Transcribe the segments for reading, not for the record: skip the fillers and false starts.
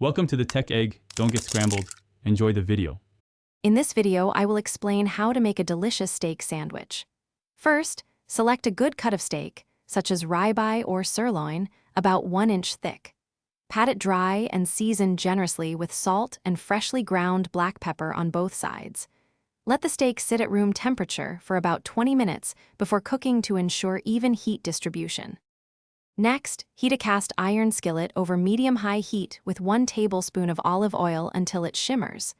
Welcome to the Tech Egg. Don't get scrambled. Enjoy the video. In this video, I will explain how to make a delicious steak sandwich. First, select a good cut of steak, such as ribeye or sirloin, about 1 inch thick. Pat it dry and season generously with salt and freshly ground black pepper on both sides. Let the steak sit at room temperature for about 20 minutes before cooking to ensure even heat distribution. Next, heat a cast iron skillet over medium-high heat with 1 tablespoon of olive oil until it shimmers.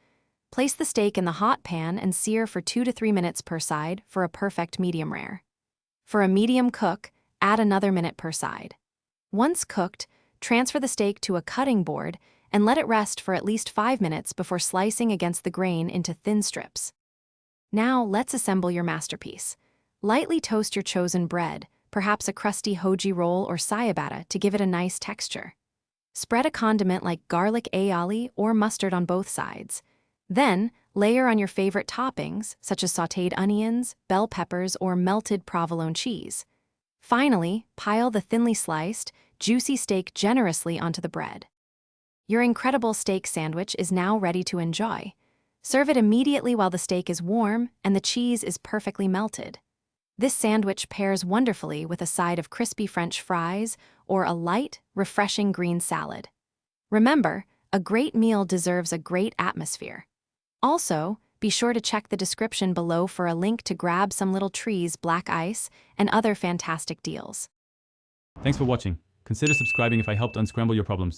Place the steak in the hot pan and sear for 2 to 3 minutes per side for a perfect medium rare. For a medium cook, add another minute per side. Once cooked, transfer the steak to a cutting board and let it rest for at least 5 minutes before slicing against the grain into thin strips. Now let's assemble your masterpiece. Lightly toast your chosen bread, perhaps a crusty hoji roll or ciabatta to give it a nice texture. Spread a condiment like garlic aioli or mustard on both sides. Then, layer on your favorite toppings, such as sautéed onions, bell peppers, or melted provolone cheese. Finally, pile the thinly sliced, juicy steak generously onto the bread. Your incredible steak sandwich is now ready to enjoy. Serve it immediately while the steak is warm and the cheese is perfectly melted. This sandwich pairs wonderfully with a side of crispy French fries or a light, refreshing green salad. Remember, a great meal deserves a great atmosphere. Also, be sure to check the description below for a link to grab some Little Trees black ice and other fantastic deals. Thanks for watching. Consider subscribing if I helped unscramble your problems.